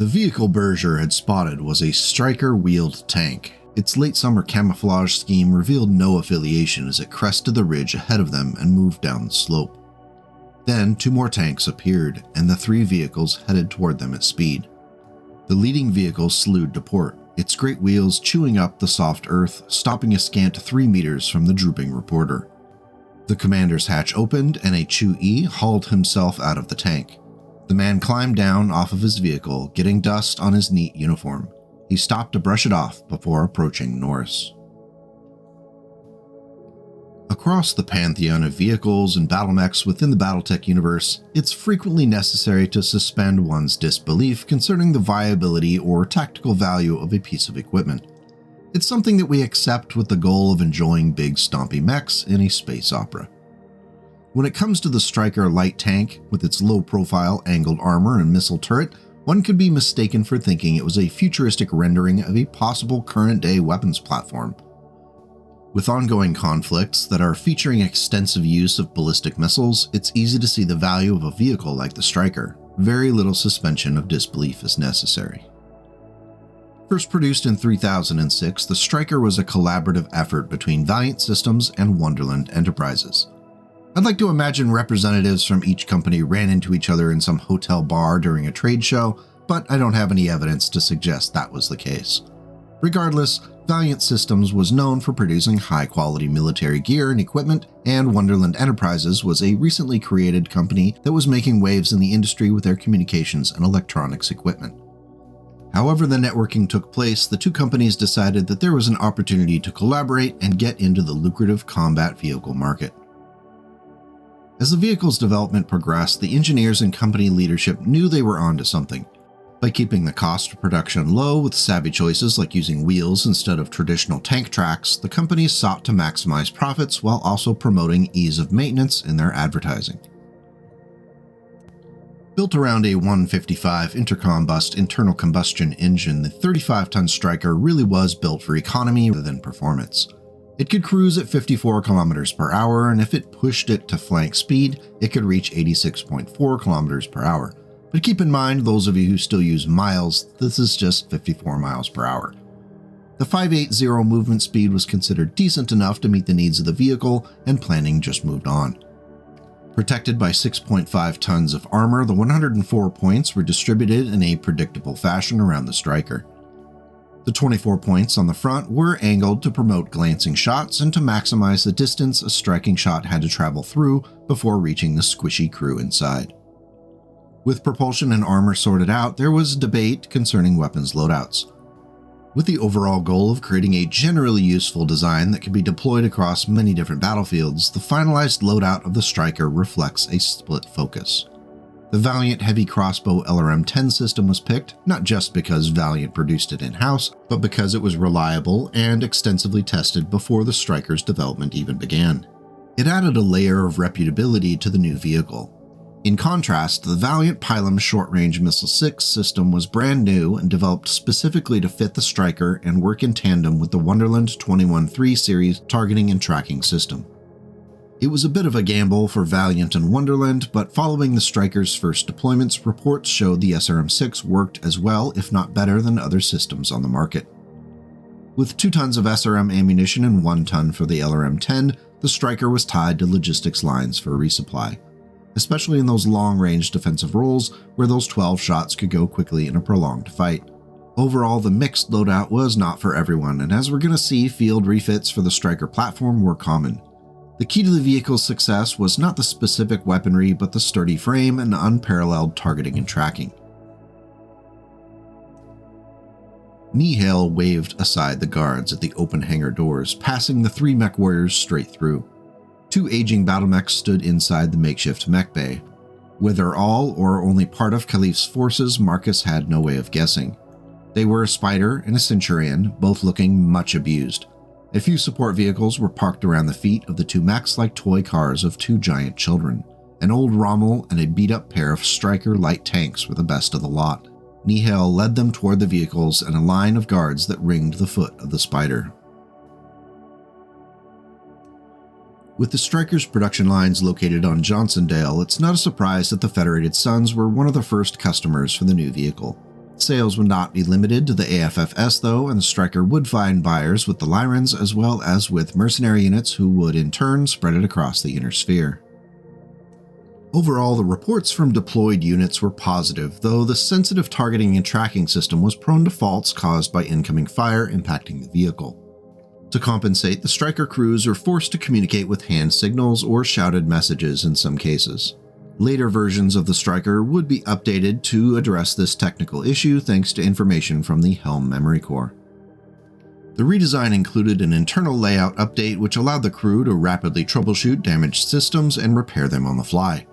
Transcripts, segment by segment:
The vehicle Berger had spotted was a Striker-wheeled tank. Its late summer camouflage scheme revealed no affiliation as it crested the ridge ahead of them and moved down the slope. Then 2 more tanks appeared, and the 3 vehicles headed toward them at speed. The leading vehicle slewed to port, its great wheels chewing up the soft earth, stopping a scant 3 meters from the drooping reporter. The commander's hatch opened, and a Chew-E hauled himself out of the tank. The man climbed down off of his vehicle, getting dust on his neat uniform. He stopped to brush it off before approaching Norris. Across the pantheon of vehicles and battlemechs within the BattleTech universe, it's frequently necessary to suspend one's disbelief concerning the viability or tactical value of a piece of equipment. It's something that we accept with the goal of enjoying big stompy mechs in a space opera. When it comes to the Striker light tank, with its low-profile angled armor and missile turret, one could be mistaken for thinking it was a futuristic rendering of a possible current-day weapons platform. With ongoing conflicts that are featuring extensive use of ballistic missiles, it's easy to see the value of a vehicle like the Striker. Very little suspension of disbelief is necessary. First produced in 3006, the Striker was a collaborative effort between Valiant Systems and Wonderland Enterprises. I'd like to imagine representatives from each company ran into each other in some hotel bar during a trade show, but I don't have any evidence to suggest that was the case. Regardless, Valiant Systems was known for producing high-quality military gear and equipment, and Wonderland Enterprises was a recently created company that was making waves in the industry with their communications and electronics equipment. However the networking took place, the 2 companies decided that there was an opportunity to collaborate and get into the lucrative combat vehicle market. As the vehicle's development progressed, the engineers and company leadership knew they were onto something. By keeping the cost of production low with savvy choices like using wheels instead of traditional tank tracks, the companies sought to maximize profits while also promoting ease of maintenance in their advertising. Built around a 155 intercombust internal combustion engine, the 35-ton Striker really was built for economy rather than performance. It could cruise at 54 kilometers per hour, and if it pushed it to flank speed, it could reach 86.4 kilometers per hour. But keep in mind, those of you who still use miles, this is just 54 miles per hour. The 580 movement speed was considered decent enough to meet the needs of the vehicle, and planning just moved on. Protected by 6.5 tons of armor, the 104 points were distributed in a predictable fashion around the Striker. The 24 points on the front were angled to promote glancing shots and to maximize the distance a striking shot had to travel through before reaching the squishy crew inside. With propulsion and armor sorted out, there was debate concerning weapons loadouts. With the overall goal of creating a generally useful design that could be deployed across many different battlefields, the finalized loadout of the Striker reflects a split focus. The Valiant Heavy Crossbow LRM-10 system was picked, not just because Valiant produced it in-house, but because it was reliable and extensively tested before the Striker's development even began. It added a layer of reputability to the new vehicle. In contrast, the Valiant Pilum Short-Range Missile 6 system was brand new and developed specifically to fit the Striker and work in tandem with the Wonderland 21-3 series targeting and tracking system. It was a bit of a gamble for Valiant and Wonderland, but following the Striker's first deployments, reports showed the SRM-6 worked as well, if not better, than other systems on the market. With 2 tons of SRM ammunition and 1 ton for the LRM-10, the Striker was tied to logistics lines for resupply, especially in those long-range defensive roles where those 12 shots could go quickly in a prolonged fight. Overall, the mixed loadout was not for everyone, and as we're going to see, field refits for the Striker platform were common. The key to the vehicle's success was not the specific weaponry, but the sturdy frame and unparalleled targeting and tracking. Nihil waved aside the guards at the open hangar doors, passing the 3 mech warriors straight through. 2 aging battle mechs stood inside the makeshift mech bay. Whether all or only part of Khalif's forces, Marcus had no way of guessing. They were a Spider and a Centurion, both looking much abused. A few support vehicles were parked around the feet of the 2 mechs like toy cars of 2 giant children. An old Rommel and a beat-up pair of Striker light tanks were the best of the lot. Nihil led them toward the vehicles and a line of guards that ringed the foot of the Spider. With the Striker's production lines located on Johnsondale, it's not a surprise that the Federated Sons were one of the first customers for the new vehicle. Sales would not be limited to the AFFS though, and the Striker would find buyers with the Lyrans as well as with mercenary units who would in turn spread it across the inner sphere. Overall, the reports from deployed units were positive, though the sensitive targeting and tracking system was prone to faults caused by incoming fire impacting the vehicle. To compensate, the Striker crews were forced to communicate with hand signals or shouted messages in some cases. Later versions of the Striker would be updated to address this technical issue thanks to information from the Helm memory core. The redesign included an internal layout update which allowed the crew to rapidly troubleshoot damaged systems and repair them on the fly.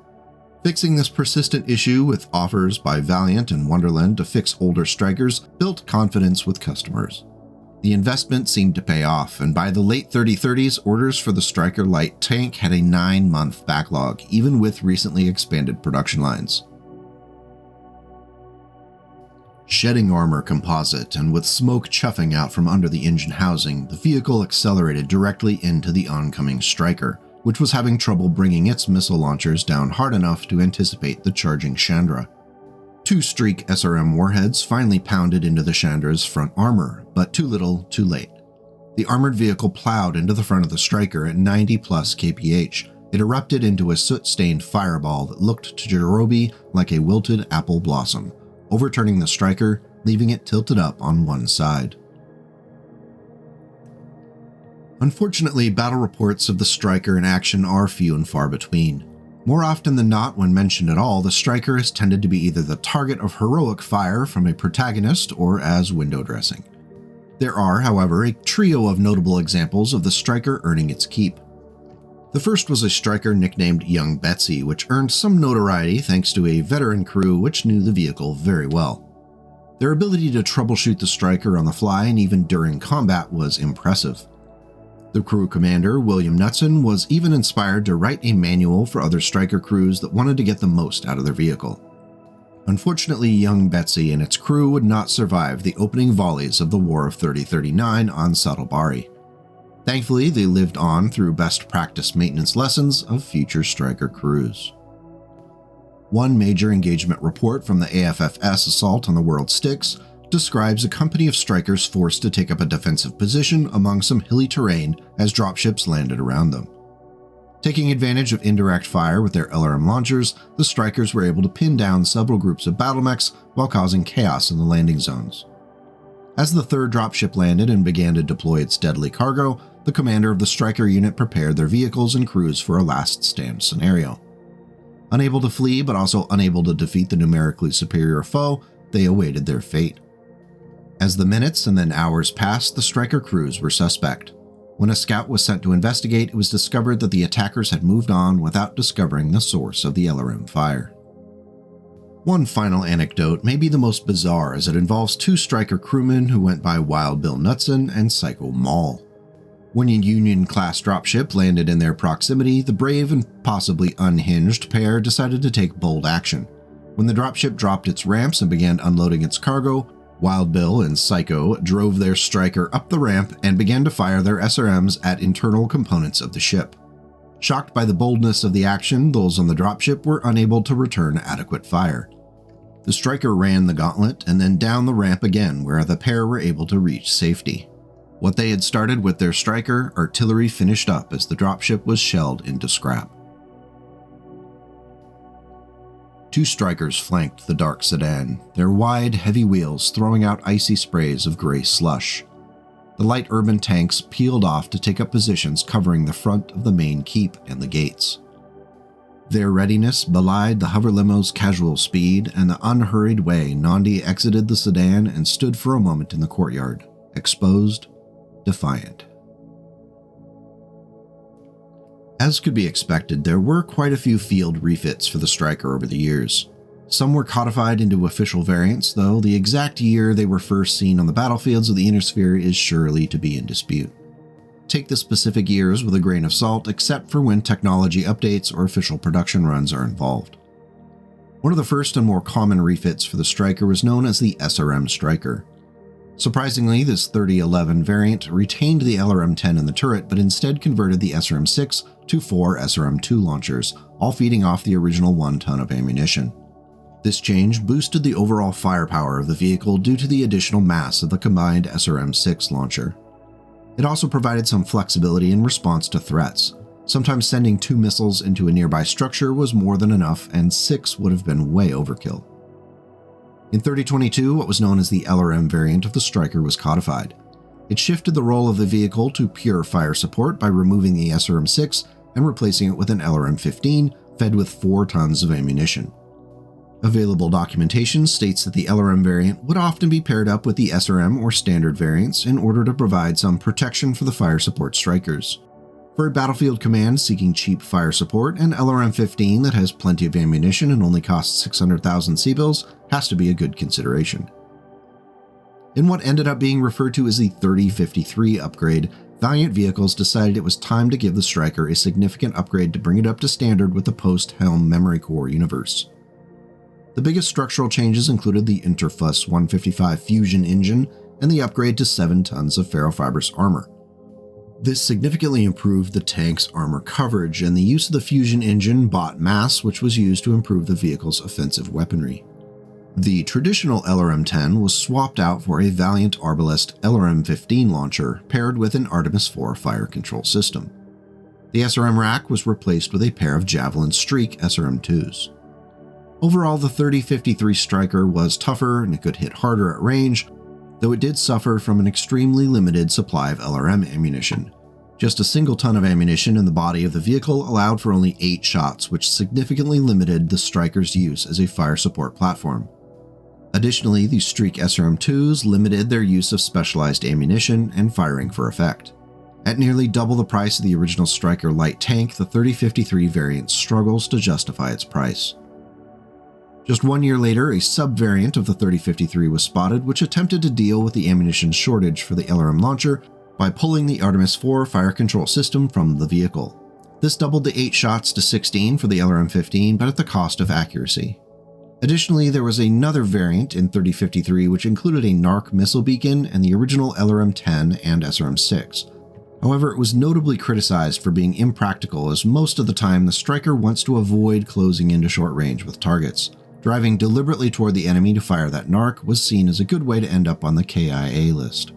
Fixing this persistent issue with offers by Valiant and Wonderland to fix older Strikers built confidence with customers. The investment seemed to pay off, and by the late 3030s, orders for the Striker light tank had a 9-month backlog, even with recently expanded production lines. Shedding armor composite, and with smoke chuffing out from under the engine housing, the vehicle accelerated directly into the oncoming Striker, which was having trouble bringing its missile launchers down hard enough to anticipate the charging Chandra. 2 Streak SRM warheads finally pounded into the Chandra's front armor, but too little, too late. The armored vehicle plowed into the front of the Striker at 90+ kph. It erupted into a soot-stained fireball that looked to Jirobi like a wilted apple blossom, overturning the Striker, leaving it tilted up on one side. Unfortunately, battle reports of the Striker in action are few and far between. More often than not, when mentioned at all, the Striker has tended to be either the target of heroic fire from a protagonist or as window dressing. There are, however, a trio of notable examples of the Striker earning its keep. The first was a Striker nicknamed Young Betsy, which earned some notoriety thanks to a veteran crew which knew the vehicle very well. Their ability to troubleshoot the Striker on the fly and even during combat was impressive. The crew commander, William Knutson, was even inspired to write a manual for other Striker crews that wanted to get the most out of their vehicle. Unfortunately, Young Betsy and its crew would not survive the opening volleys of the War of 3039 on Saddlebari. Thankfully, they lived on through best practice maintenance lessons of future Striker crews. One major engagement report from the AFFS assault on the World Styx describes a company of Strikers forced to take up a defensive position among some hilly terrain as dropships landed around them. Taking advantage of indirect fire with their LRM launchers, the Strikers were able to pin down several groups of battlemechs while causing chaos in the landing zones. As the third dropship landed and began to deploy its deadly cargo, the commander of the Striker unit prepared their vehicles and crews for a last stand scenario. Unable to flee but also unable to defeat the numerically superior foe, they awaited their fate. As the minutes and then hours passed, the Striker crews were suspect. When a scout was sent to investigate, it was discovered that the attackers had moved on without discovering the source of the LRM fire. One final anecdote may be the most bizarre as it involves 2 Striker crewmen who went by Wild Bill Knutson and Psycho Maul. When a Union-class dropship landed in their proximity, the brave and possibly unhinged pair decided to take bold action. When the dropship dropped its ramps and began unloading its cargo, Wild Bill and Psycho drove their Striker up the ramp and began to fire their SRMs at internal components of the ship. Shocked by the boldness of the action, those on the dropship were unable to return adequate fire. The Striker ran the gauntlet and then down the ramp again, where the pair were able to reach safety. What they had started with their Striker, artillery finished up as the dropship was shelled into scrap. 2 Strikers flanked the dark sedan, their wide, heavy wheels throwing out icy sprays of gray slush. The light urban tanks peeled off to take up positions covering the front of the main keep and the gates. Their readiness belied the hover limo's casual speed and the unhurried way Nandi exited the sedan and stood for a moment in the courtyard, exposed, defiant. As could be expected, there were quite a few field refits for the Striker over the years. Some were codified into official variants, though the exact year they were first seen on the battlefields of the Inner Sphere is surely to be in dispute. Take the specific years with a grain of salt, except for when technology updates or official production runs are involved. One of the first and more common refits for the Striker was known as the SRM Striker. Surprisingly, this 3011 variant retained the LRM-10 in the turret, but instead converted the SRM-6 to 4 SRM-2 launchers, all feeding off the original 1 ton of ammunition. This change boosted the overall firepower of the vehicle due to the additional mass of the combined SRM-6 launcher. It also provided some flexibility in response to threats. Sometimes sending 2 missiles into a nearby structure was more than enough, and 6 would have been way overkill. In 3022, what was known as the LRM variant of the Striker was codified. It shifted the role of the vehicle to pure fire support by removing the SRM-6 and replacing it with an LRM-15 fed with 4 tons of ammunition. Available documentation states that the LRM variant would often be paired up with the SRM or standard variants in order to provide some protection for the fire support Strikers. For a battlefield command seeking cheap fire support, an LRM-15 that has plenty of ammunition and only costs 600,000 C-bills has to be a good consideration. In what ended up being referred to as the 3053 upgrade, Valiant Vehicles decided it was time to give the Striker a significant upgrade to bring it up to standard with the post-Helm memory core universe. The biggest structural changes included the Interfuss 155 fusion engine and the upgrade to 7 tons of ferrofibrous armor. This significantly improved the tank's armor coverage, and the use of the fusion engine bought mass, which was used to improve the vehicle's offensive weaponry. The traditional LRM-10 was swapped out for a Valiant Arbalest LRM-15 launcher paired with an Artemis IV fire control system. The SRM rack was replaced with a pair of Javelin Streak SRM-2s. Overall, the 3053 Striker was tougher and it could hit harder at range, though it did suffer from an extremely limited supply of LRM ammunition. Just a single ton of ammunition in the body of the vehicle allowed for only 8 shots, which significantly limited the Striker's use as a fire support platform. Additionally, the Streak SRM-2s limited their use of specialized ammunition and firing for effect. At nearly double the price of the original Striker light tank, the 3053 variant struggles to justify its price. Just 1 year later, a sub-variant of the 3053 was spotted, which attempted to deal with the ammunition shortage for the LRM launcher by pulling the Artemis IV fire control system from the vehicle. This doubled the 8 shots to 16 for the LRM-15, but at the cost of accuracy. Additionally, there was another variant in 3053 which included a NARC missile beacon and the original LRM-10 and SRM-6. However, it was notably criticized for being impractical, as most of the time the Striker wants to avoid closing into short range with targets. Driving deliberately toward the enemy to fire that NARC was seen as a good way to end up on the KIA list.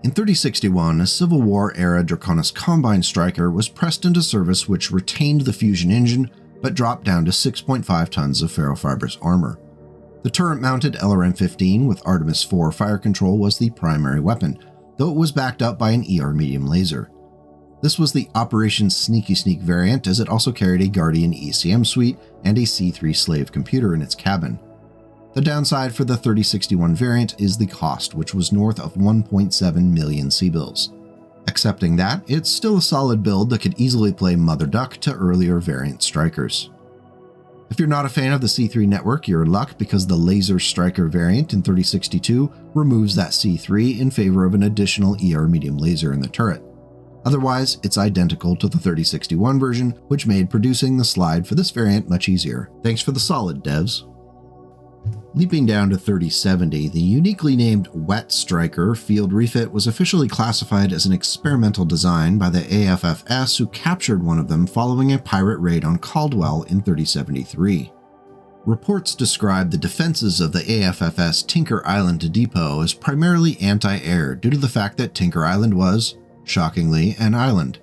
In 3061, a Civil War-era Draconis Combine Striker was pressed into service, which retained the fusion engine but dropped down to 6.5 tons of ferrofibrous armor. The turret-mounted LRM-15 with Artemis IV fire control was the primary weapon, though it was backed up by an ER medium laser. This was the Operation Sneaky Sneak variant, as it also carried a Guardian ECM suite and a C3 slave computer in its cabin. The downside for the 3061 variant is the cost, which was north of 1.7 million C-bills. Accepting that, it's still a solid build that could easily play Mother Duck to earlier variant Strikers. If you're not a fan of the C3 network, you're in luck, because the Laser Striker variant in 3062 removes that C3 in favor of an additional ER medium laser in the turret. Otherwise, it's identical to the 3061 version, which made producing the slide for this variant much easier. Thanks for the solid, devs. Leaping down to 3070, the uniquely named Wet Striker field refit was officially classified as an experimental design by the AFFS, who captured one of them following a pirate raid on Caldwell in 3073. Reports describe the defenses of the AFFS Tinker Island depot as primarily anti-air due to the fact that Tinker Island was, shockingly, an island.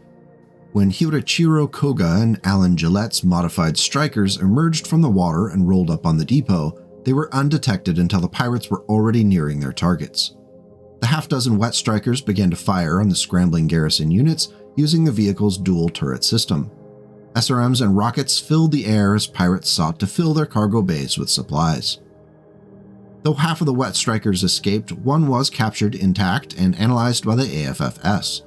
When Hirochiro Koga and Alan Gillette's modified Strikers emerged from the water and rolled up on the depot, they were undetected until the pirates were already nearing their targets. The half-dozen Wet Strikers began to fire on the scrambling garrison units using the vehicle's dual turret system. SRMs and rockets filled the air as pirates sought to fill their cargo bays with supplies. Though half of the Wet Strikers escaped, one was captured intact and analyzed by the AFFS.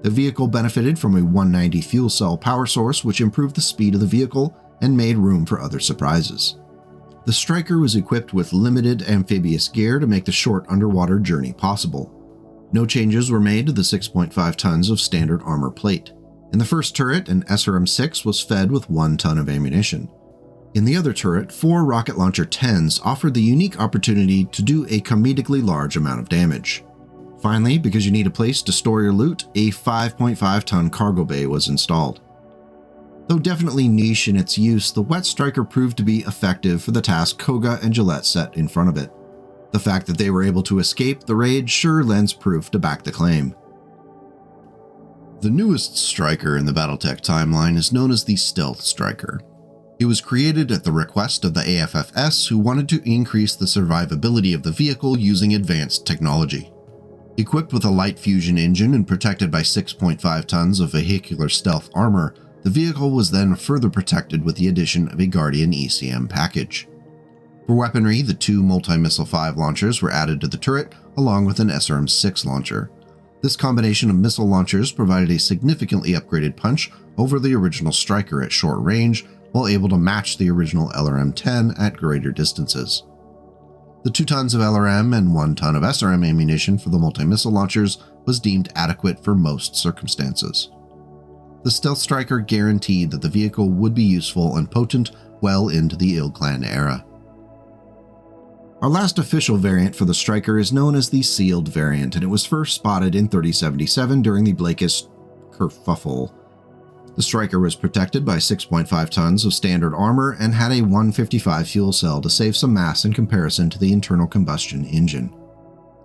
The vehicle benefited from a 190 fuel cell power source, which improved the speed of the vehicle and made room for other surprises. The Striker was equipped with limited amphibious gear to make the short underwater journey possible. No changes were made to the 6.5 tons of standard armor plate. In the first turret, an SRM-6 was fed with 1 ton of ammunition. In the other turret, 4 rocket launcher 10s offered the unique opportunity to do a comedically large amount of damage. Finally, because you need a place to store your loot, a 5.5 ton cargo bay was installed. Though definitely niche in its use, the Wet Striker proved to be effective for the task Koga and Gillette set in front of it. The fact that they were able to escape the raid sure lends proof to back the claim. The newest striker in the BattleTech timeline is known as the Stealth Striker. It was created at the request of the AFFS, who wanted to increase the survivability of the vehicle using advanced technology. Equipped with a light fusion engine and protected by 6.5 tons of vehicular stealth armor, the vehicle was then further protected with the addition of a Guardian ECM package. For weaponry, the two Multi-Missile 5 launchers were added to the turret, along with an SRM-6 launcher. This combination of missile launchers provided a significantly upgraded punch over the original Striker at short range, while able to match the original LRM-10 at greater distances. The 2 tons of LRM and 1 ton of SRM ammunition for the multi-missile launchers was deemed adequate for most circumstances. The Stealth Striker guaranteed that the vehicle would be useful and potent well into the IlClan era. Our last official variant for the Striker is known as the Sealed variant, and it was first spotted in 3077 during the Blakist kerfuffle. The Striker was protected by 6.5 tons of standard armor and had a 155 fuel cell to save some mass in comparison to the internal combustion engine.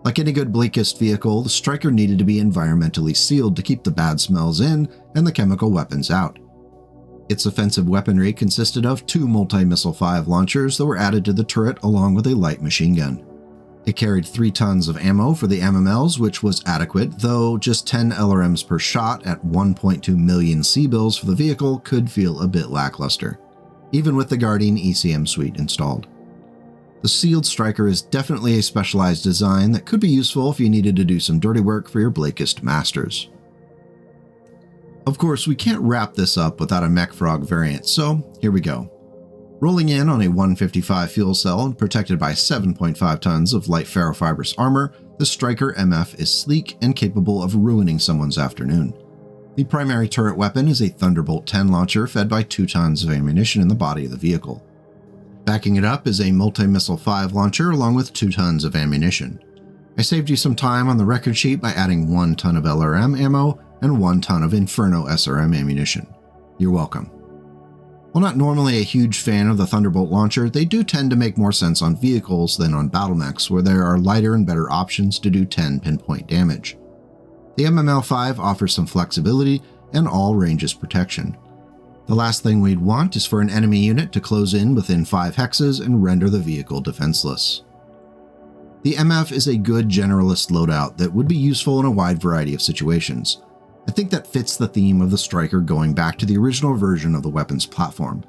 Like any good Blakist vehicle, the Striker needed to be environmentally sealed to keep the bad smells in and the chemical weapons out. Its offensive weaponry consisted of 2 Multi-Missile 5 launchers that were added to the turret along with a light machine gun. It carried 3 tons of ammo for the MMLs, which was adequate, though just 10 LRMs per shot at 1.2 million C-bills for the vehicle could feel a bit lackluster, even with the Guardian ECM suite installed. The Sealed Striker is definitely a specialized design that could be useful if you needed to do some dirty work for your Blakist masters. Of course, we can't wrap this up without a Mechfrog variant, so here we go. Rolling in on a 155 fuel cell and protected by 7.5 tons of light ferrofibrous armor, the Striker MF is sleek and capable of ruining someone's afternoon. The primary turret weapon is a Thunderbolt 10 launcher fed by 2 tons of ammunition in the body of the vehicle. Backing it up is a Multi-Missile 5 launcher along with 2 tons of ammunition. I saved you some time on the record sheet by adding 1 ton of LRM ammo and 1 ton of Inferno SRM ammunition. You're welcome. While not normally a huge fan of the Thunderbolt launcher, they do tend to make more sense on vehicles than on battle mechs, where there are lighter and better options to do 10 pinpoint damage. The MML-5 offers some flexibility and all ranges protection. The last thing we'd want is for an enemy unit to close in within 5 hexes and render the vehicle defenseless. The MF is a good generalist loadout that would be useful in a wide variety of situations. I think that fits the theme of the Striker going back to the original version of the weapons platform.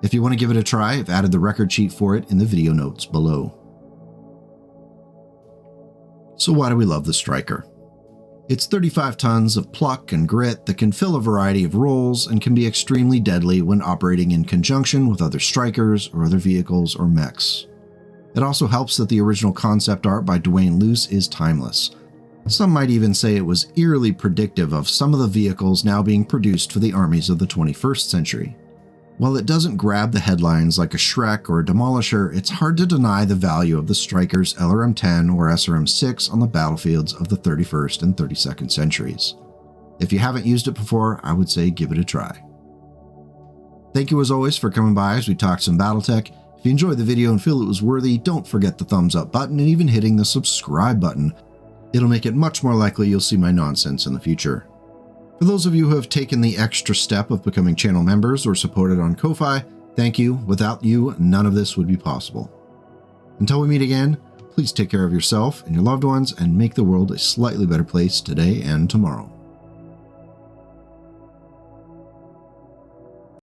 If you want to give it a try, I've added the record sheet for it in the video notes below. So why do we love the Striker? It's 35 tons of pluck and grit that can fill a variety of roles and can be extremely deadly when operating in conjunction with other Strikers or other vehicles or mechs. It also helps that the original concept art by Dwane Loose is timeless. Some might even say it was eerily predictive of some of the vehicles now being produced for the armies of the 21st century. While it doesn't grab the headlines like a Shrek or a Demolisher, it's hard to deny the value of the Striker's LRM-10 or SRM-6 on the battlefields of the 31st and 32nd centuries. If you haven't used it before, I would say give it a try. Thank you as always for coming by as we talked some BattleTech. If you enjoyed the video and feel it was worthy, don't forget the thumbs up button and even hitting the subscribe button. It'll make it much more likely you'll see my nonsense in the future. For those of you who have taken the extra step of becoming channel members or supported on Ko-Fi, thank you. Without you, none of this would be possible. Until we meet again, please take care of yourself and your loved ones and make the world a slightly better place today and tomorrow.